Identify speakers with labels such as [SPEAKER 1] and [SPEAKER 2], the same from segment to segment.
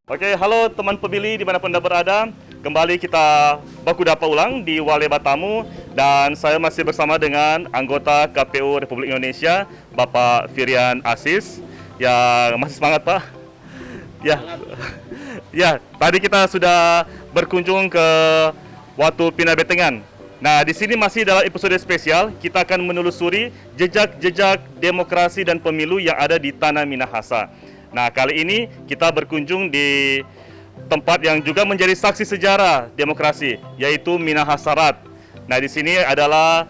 [SPEAKER 1] Oke, halo teman pemilih dimanapun Anda berada. Kembali kita baku dapa ulang di Wale Batamu dan saya masih bersama dengan anggota KPU Republik Indonesia, Bapak Firian Asis. Yang masih semangat, Pak? Ya. Ya, tadi kita sudah berkunjung ke Watu Pina Betengan. Nah, di sini masih dalam episode spesial, kita akan menelusuri jejak-jejak demokrasi dan pemilu yang ada di Tanah Minahasa. Nah, kali ini kita berkunjung di tempat yang juga menjadi saksi sejarah demokrasi, yaitu Minahasarat. Nah, di sini adalah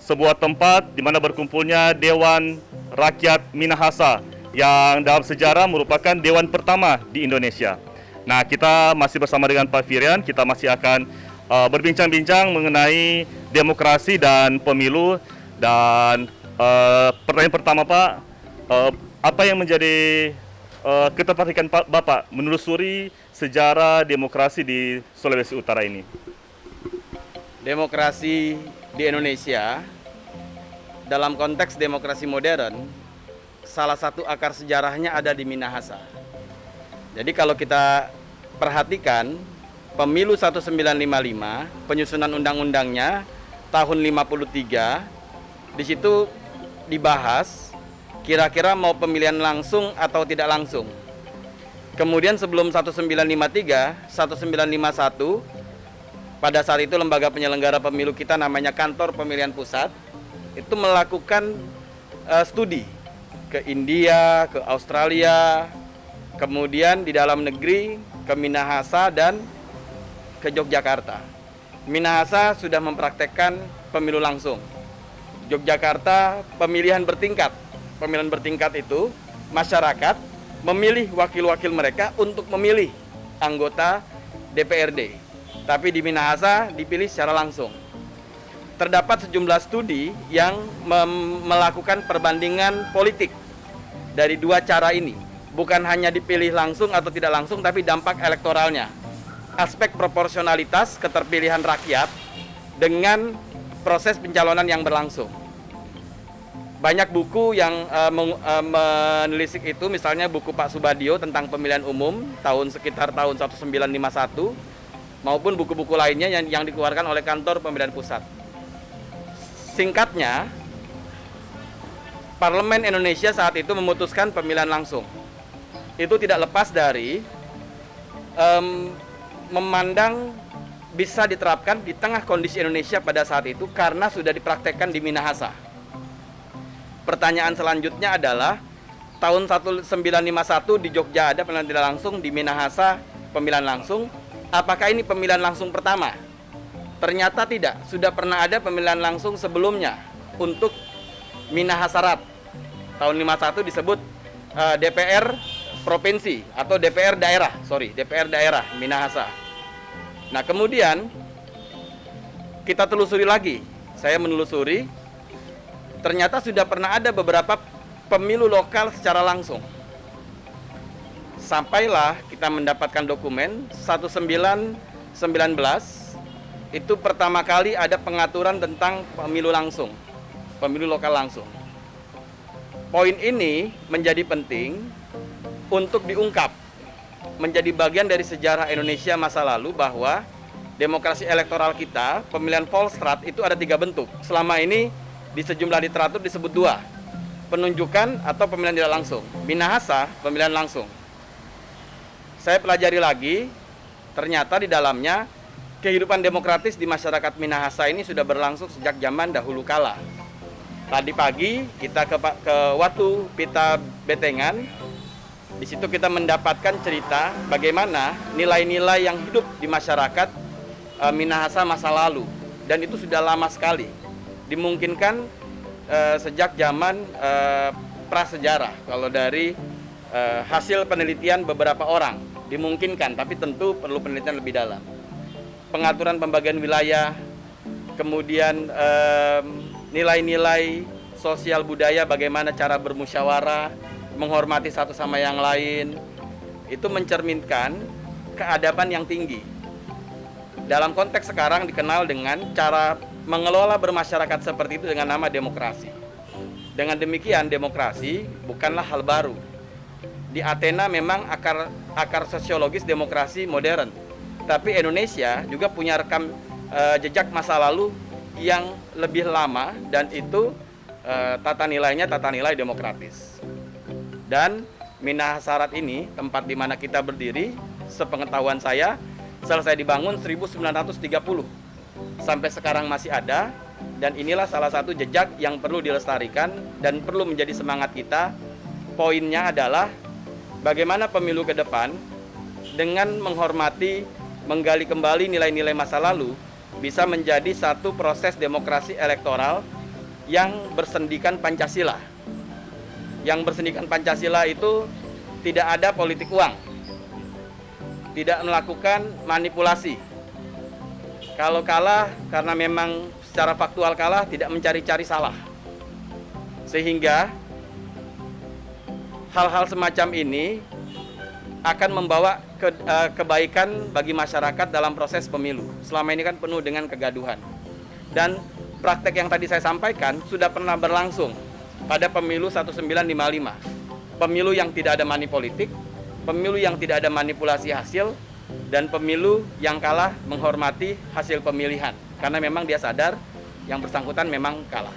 [SPEAKER 1] sebuah tempat di mana berkumpulnya Dewan Rakyat Minahasa, yang dalam sejarah merupakan dewan pertama di Indonesia. Nah, kita masih bersama dengan Pak Firian, kita masih akan berbincang-bincang mengenai demokrasi dan pemilu. Dan pertanyaan pertama, Pak, apa yang menjadi ketertarikan Bapak menelusuri sejarah demokrasi di Sulawesi Utara ini?
[SPEAKER 2] Demokrasi di Indonesia, dalam konteks demokrasi modern, salah satu akar sejarahnya ada di Minahasa. Jadi kalau kita perhatikan, pemilu 1955, penyusunan undang-undangnya tahun 53, di situ dibahas kira-kira mau pemilihan langsung atau tidak langsung. Kemudian sebelum 1953, 1951, pada saat itu lembaga penyelenggara pemilu kita namanya Kantor Pemilihan Pusat, itu melakukan studi ke India, ke Australia, kemudian di dalam negeri, ke Minahasa dan ke Yogyakarta. Minahasa sudah mempraktekkan pemilu langsung. Yogyakarta pemilihan bertingkat. Pemilihan bertingkat itu masyarakat memilih wakil-wakil mereka untuk memilih anggota DPRD. Tapi di Minahasa dipilih secara langsung. Terdapat sejumlah studi yang melakukan perbandingan politik dari dua cara ini. Bukan hanya dipilih langsung atau tidak langsung, tapi dampak elektoralnya. Aspek proporsionalitas keterpilihan rakyat dengan proses pencalonan yang berlangsung. Banyak buku yang menelisik itu, misalnya buku Pak Subadio tentang pemilihan umum sekitar tahun 1951, maupun buku-buku lainnya yang dikeluarkan oleh Kantor Pemilihan Pusat. Singkatnya, Parlemen Indonesia saat itu memutuskan pemilihan langsung. Itu tidak lepas dari memandang bisa diterapkan di tengah kondisi Indonesia pada saat itu karena sudah dipraktekkan di Minahasa. Pertanyaan selanjutnya adalah tahun 1951 di Jogja ada pemilihan tidak langsung, di Minahasa pemilihan langsung. Apakah ini pemilihan langsung pertama? Ternyata tidak, sudah pernah ada pemilihan langsung sebelumnya untuk Minahasarat. Tahun 51 disebut DPR provinsi atau DPR daerah Minahasa. Nah, kemudian kita telusuri lagi. Saya menelusuri, ternyata sudah pernah ada beberapa pemilu lokal secara langsung. Sampailah kita mendapatkan dokumen 1919, itu pertama kali ada pengaturan tentang pemilu langsung, pemilu lokal langsung. Poin ini menjadi penting untuk diungkap, menjadi bagian dari sejarah Indonesia masa lalu bahwa demokrasi elektoral kita, pemilihan Volstrat itu ada 3 bentuk. Selama ini di sejumlah literatur disebut 2, penunjukan atau pemilihan tidak langsung. Minahasa pemilihan langsung. Saya pelajari lagi, ternyata di dalamnya kehidupan demokratis di masyarakat Minahasa ini sudah berlangsung sejak zaman dahulu kala. Tadi pagi kita ke Watu Pina Betengan. Di situ kita mendapatkan cerita bagaimana nilai-nilai yang hidup di masyarakat Minahasa masa lalu, dan itu sudah lama sekali. Dimungkinkan sejak zaman prasejarah. Kalau dari hasil penelitian beberapa orang dimungkinkan, tapi tentu perlu penelitian lebih dalam. Pengaturan pembagian wilayah, kemudian nilai-nilai sosial budaya, bagaimana cara bermusyawarah, menghormati satu sama yang lain, itu mencerminkan keadaban yang tinggi. Dalam konteks sekarang dikenal dengan cara mengelola bermasyarakat seperti itu dengan nama demokrasi. Dengan demikian, demokrasi bukanlah hal baru. di Athena memang akar sosiologis demokrasi modern. Tapi Indonesia juga punya rekam jejak masa lalu yang lebih lama, dan itu tata nilainya tata nilai demokratis. Dan Minahasarat ini, tempat di mana kita berdiri, sepengetahuan saya selesai dibangun 1930. Sampai sekarang masih ada, dan inilah salah satu jejak yang perlu dilestarikan dan perlu menjadi semangat kita. Poinnya adalah bagaimana pemilu ke depan dengan menghormati, menggali kembali nilai-nilai masa lalu bisa menjadi satu proses demokrasi elektoral yang bersendikan Pancasila. Yang bersendikan Pancasila itu tidak ada politik uang, tidak melakukan manipulasi. Kalau kalah karena memang secara faktual kalah, tidak mencari-cari salah. Sehingga hal-hal semacam ini akan membawa kebaikan bagi masyarakat dalam proses pemilu. Selama ini kan penuh dengan kegaduhan. Dan praktek yang tadi saya sampaikan sudah pernah berlangsung pada pemilu 1955. Pemilu yang tidak ada money politik, pemilu yang tidak ada manipulasi hasil, dan pemilu yang kalah menghormati hasil pemilihan. Karena memang dia sadar yang bersangkutan memang kalah.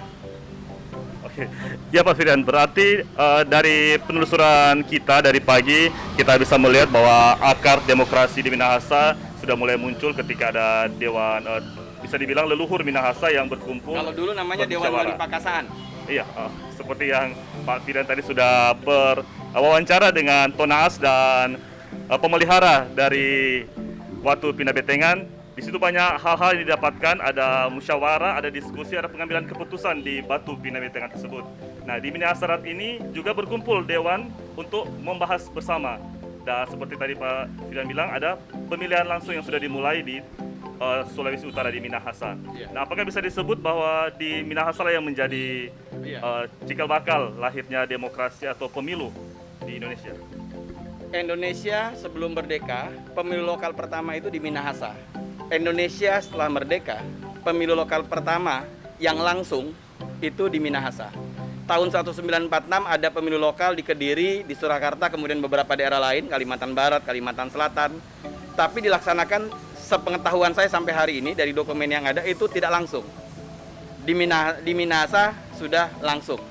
[SPEAKER 1] Oke, ya Pak Firian, berarti dari penelusuran kita dari pagi, kita bisa melihat bahwa akar demokrasi di Minahasa sudah mulai muncul ketika ada Dewan, bisa dibilang leluhur Minahasa yang berkumpul.
[SPEAKER 2] Kalau dulu namanya Dewan Wali Pakasaan.
[SPEAKER 1] Iya, seperti yang Pak Firian tadi sudah berwawancara dengan Tonaas dan pemelihara dari Watu Pindah Betengan. Di situ banyak hal-hal yang didapatkan, ada musyawarah, ada diskusi, ada pengambilan keputusan di Batu Pindah Betengan tersebut. Nah, di Minahasarat ini juga berkumpul Dewan untuk membahas bersama. Dan seperti tadi Pak Firian bilang, ada pemilihan langsung yang sudah dimulai di Sulawesi Utara di Minahasa.
[SPEAKER 2] Iya.
[SPEAKER 1] Nah, apakah bisa disebut bahwa di Minahasa yang menjadi cikal bakal lahirnya demokrasi atau pemilu di Indonesia?
[SPEAKER 2] Indonesia sebelum merdeka, pemilu lokal pertama itu di Minahasa. Indonesia setelah merdeka, pemilu lokal pertama yang langsung itu di Minahasa. Tahun 1946 ada pemilu lokal di Kediri, di Surakarta, kemudian beberapa daerah lain, Kalimantan Barat, Kalimantan Selatan. Tapi dilaksanakan, sepengetahuan saya sampai hari ini dari dokumen yang ada, itu tidak langsung. Di Minahasa sudah langsung.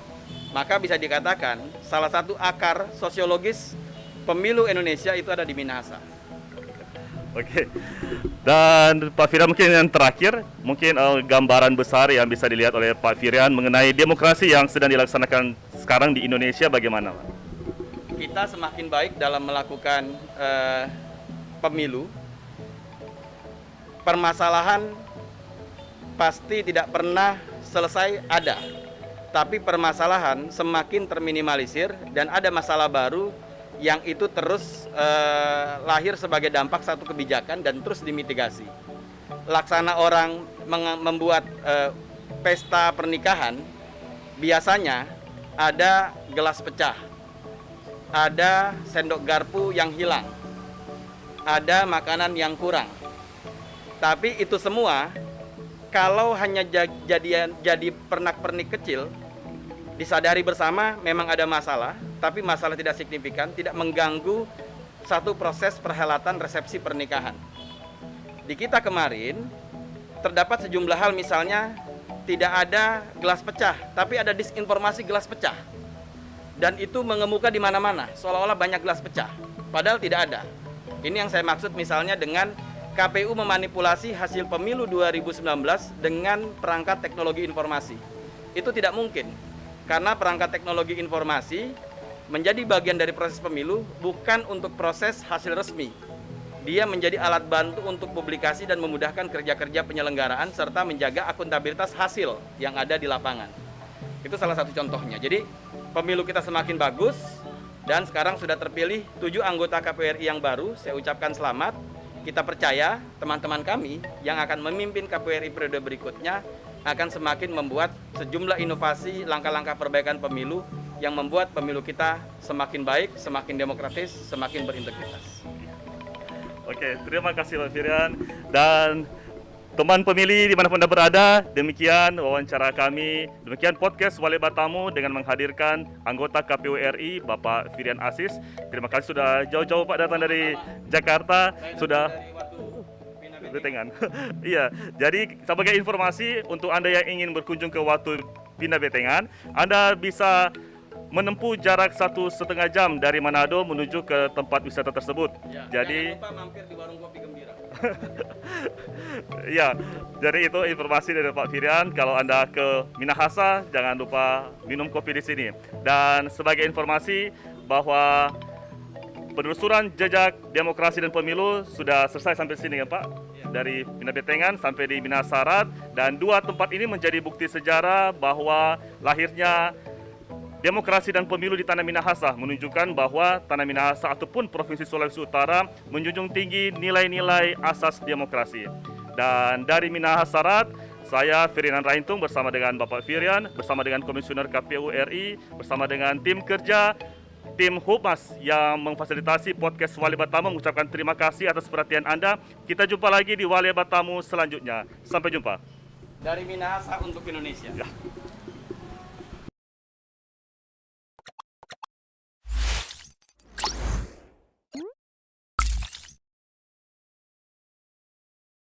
[SPEAKER 2] Maka bisa dikatakan salah satu akar sosiologis pemilu Indonesia itu ada di Minahasa.
[SPEAKER 1] Oke, dan Pak Firian mungkin yang terakhir, mungkin gambaran besar yang bisa dilihat oleh Pak Firian mengenai demokrasi yang sedang dilaksanakan sekarang di Indonesia bagaimana, Pak?
[SPEAKER 2] Kita semakin baik dalam melakukan pemilu. Permasalahan pasti tidak pernah selesai ada, tapi permasalahan semakin terminimalisir dan ada masalah baru yang itu terus lahir sebagai dampak satu kebijakan dan terus dimitigasi. Laksana orang membuat pesta pernikahan, biasanya ada gelas pecah, ada sendok garpu yang hilang, ada makanan yang kurang. Tapi itu semua, kalau hanya jadi pernak-pernik kecil, disadari bersama memang ada masalah, tapi masalah tidak signifikan, tidak mengganggu satu proses perhelatan resepsi pernikahan. Di kita kemarin, terdapat sejumlah hal, misalnya tidak ada gelas pecah, tapi ada disinformasi gelas pecah. Dan itu mengemuka di mana-mana, seolah-olah banyak gelas pecah, padahal tidak ada. Ini yang saya maksud misalnya dengan KPU memanipulasi hasil pemilu 2019 dengan perangkat teknologi informasi. Itu tidak mungkin. Karena perangkat teknologi informasi menjadi bagian dari proses pemilu, bukan untuk proses hasil resmi. Dia menjadi alat bantu untuk publikasi dan memudahkan kerja-kerja penyelenggaraan serta menjaga akuntabilitas hasil yang ada di lapangan. Itu salah satu contohnya. Jadi pemilu kita semakin bagus dan sekarang sudah terpilih 7 anggota KPU RI yang baru. Saya ucapkan selamat. Kita percaya teman-teman kami yang akan memimpin KPU RI periode berikutnya akan semakin membuat sejumlah inovasi, langkah-langkah perbaikan pemilu yang membuat pemilu kita semakin baik, semakin demokratis, semakin berintegritas.
[SPEAKER 1] Oke, terima kasih Pak Firian. Dan Teman pemilih dimanapun Anda berada, demikian wawancara kami, demikian podcast Wale Batamu dengan menghadirkan anggota KPU RI, Bapak Firian Asis. Terima kasih sudah jauh-jauh Pak datang dari Jakarta, sudah Betengan. Iya, jadi sebagai informasi untuk Anda yang ingin berkunjung ke Watu Pindah Betengan, Anda bisa menempuh jarak 1,5 jam dari Manado menuju ke tempat wisata tersebut.
[SPEAKER 2] Ya,
[SPEAKER 1] Jadi
[SPEAKER 2] jangan lupa mampir di warung kopi Gembira.
[SPEAKER 1] ya, jadi itu informasi dari Pak Firian. Kalau Anda ke Minahasa, jangan lupa minum kopi di sini. Dan sebagai informasi bahwa penelusuran jejak demokrasi dan pemilu sudah selesai sampai sini ya Pak. Dari Pindah Betengan sampai di Minasarat, dan dua tempat ini menjadi bukti sejarah bahwa lahirnya demokrasi dan pemilu di Tanah Minahasa, menunjukkan bahwa Tanah Minahasa ataupun Provinsi Sulawesi Utara menjunjung tinggi nilai-nilai asas demokrasi. Dan dari Minasarat, saya Ferdinand Raintung bersama dengan Bapak Firian, bersama dengan Komisioner KPU RI, bersama dengan tim kerja tim Humas yang memfasilitasi podcast Wale Batamu mengucapkan terima kasih atas perhatian Anda. Kita jumpa lagi di Wale Batamu selanjutnya. Sampai jumpa.
[SPEAKER 2] Dari Minahasa untuk Indonesia.
[SPEAKER 1] Ya.